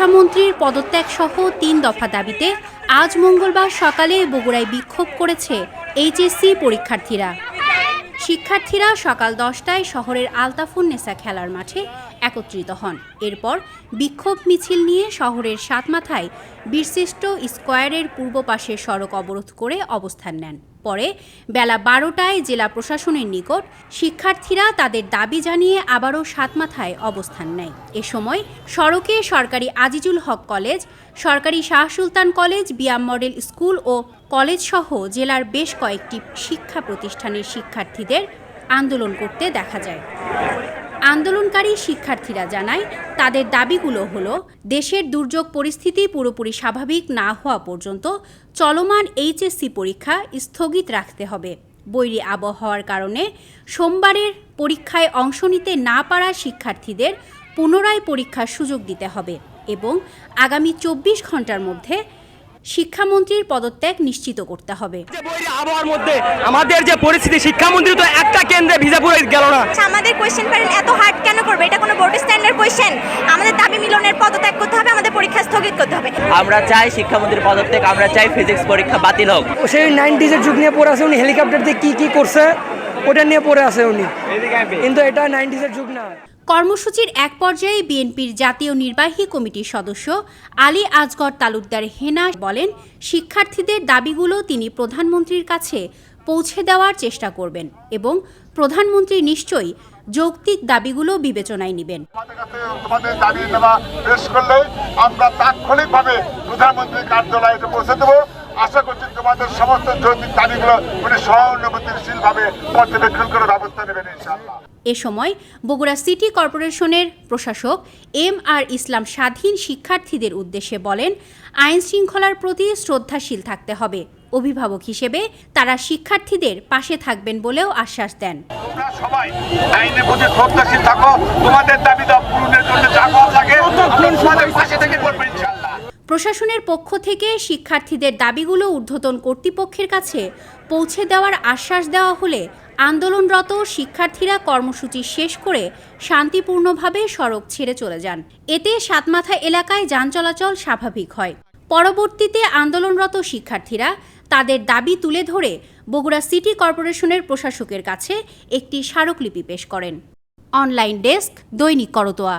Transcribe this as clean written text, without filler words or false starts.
শিক্ষামন্ত্রীর পদত্যাগ সহ ৩ দফা দাবিতে আজ মঙ্গলবার সকালে বগুড়ায় বিক্ষোভ করেছে এইচএসসি পরীক্ষার্থীরা। শিক্ষার্থীরা সকাল 10টায় শহরের আলতাফুন্নেসা খেলার মাঠে একত্রিত হন। এরপর বিক্ষোভ মিছিল নিয়ে শহরের সাতমাথায় বীরশ্রেষ্ঠ স্কয়ারের পূর্ব পাশের সড়ক অবরোধ করে অবস্থান নেন। পরে বেলা 12টায় জেলা প্রশাসনের নিকট শিক্ষার্থীরা তাদের দাবি জানিয়ে আবারও সাতমাথায় অবস্থান নেয়। এ সময় সড়কে সরকারি আজিজুল হক কলেজ, সরকারি শাহ সুলতান কলেজ, বিয়াম মডেল স্কুল ও কলেজ সহ জেলার বেশ কয়েকটি শিক্ষা প্রতিষ্ঠানের শিক্ষার্থীদের আন্দোলন করতে দেখা যায়। আন্দোলনকারী শিক্ষার্থীরা জানায় তাদের দাবিগুলো হলো দেশের দুর্যোগ পরিস্থিতি পুরোপুরি স্বাভাবিক না হওয়া পর্যন্ত চলমান এইচএসসি পরীক্ষা স্থগিত রাখতে হবে। বৈরী আবহাওয়ার কারণে সোমবারের পরীক্ষায় অংশ নিতে না পারা শিক্ষার্থীদের পুনরায় পরীক্ষার সুযোগ দিতে হবে এবং আগামী 24 ঘন্টার মধ্যে শিক্ষামন্ত্রীর পদত্যাগ নিশ্চিত করতে হবে। আবহাওয়ার মধ্যে আমাদের যে পরিস্থিতি, শিক্ষামন্ত্রী তো একটা কেন্দ্রে ভিসা পুরো গেল না। আমাদের কোয়েশ্চেন প্যাটার্ন এত হার্ড কেন করবে? এটা কোনো বোর্ড স্ট্যান্ডার্ড কোয়েশ্চেন? আমাদের দাবি মিলনের পদত্যাগ করতে হবে, আমাদের পরীক্ষা স্থগিত করতে হবে। আমরা চাই শিক্ষামন্ত্রীর পদত্যাগ, আমরা চাই ফিজিক্স পরীক্ষা বাতিল হোক। সেই 90s যুগ নিয়ে পড়ে আছে, উনি হেলিকপ্টার দিয়ে কি করছে ওটা নিয়ে পড়ে আছে উনি, কিন্তু এটা 90s যুগ না। কর্মসূচির এক পর্যায়ে বিএনপির জাতীয় নির্বাহী কমিটির সদস্য আলী আজগর তালুকদার হেনা বলেন, শিক্ষার্থীদের দাবিগুলো তিনি প্রধানমন্ত্রীর কাছে পৌঁছে দেওয়ার চেষ্টা করবেন এবং প্রধানমন্ত্রী নিশ্চয়ই যৌক্তিক দাবিগুলো বিবেচনায় নেবেন। তোমাদের দাবি দেওয়া পেশ করলে আমরা তাৎক্ষণিকভাবে প্রধানমন্ত্রীর কার্যালয়ে পৌঁছে দেবো। আশা করছি তোমাদের সমস্ত যৌক্তিক দাবিগুলো উনি সহানুভূতিশীলভাবে পর্যবেক্ষণ করে ব্যবস্থা নেবেন ইনশাআল্লাহ। এ সময় বগুড়া সিটি কর্পোরেশনের প্রশাসক এম.আর. ইসলাম স্বাধীন শিক্ষার্থীদের উদ্দেশ্যে বলেন, আইন শৃঙ্খলার প্রতি শ্রদ্ধাশীল থাকতে হবে। অভিভাবক হিসেবে তারা শিক্ষার্থীদের পাশে থাকবেন বলেও আশ্বাস দেন। তোমরা সবাই আইনের প্রতি শ্রদ্ধাশীল থাকো, তোমাদের দাবি পূরণের জন্য যা করা লাগে আমরা তোমাদের পাশে থেকে করব ইনশাআল্লাহ। প্রশাসনের পক্ষ থেকে শিক্ষার্থীদের দাবিগুলো ঊর্ধ্বতন কর্তৃপক্ষের কাছে পৌঁছে দেওয়ার আশ্বাস দেওয়া হলে আন্দোলনরত শিক্ষার্থীরা কর্মসূচি শেষ করে শান্তিপূর্ণভাবে সড়ক ছেড়ে চলে যান। এতে সাতমাথা এলাকায় যান চলাচল স্বাভাবিক হয়। পরবর্তীতে আন্দোলনরত শিক্ষার্থীরা তাদের দাবি তুলে ধরে বগুড়া সিটি কর্পোরেশনের প্রশাসকের কাছে একটি স্মারকলিপি পেশ করেন। অনলাইন ডেস্ক, দৈনিক করতোয়া।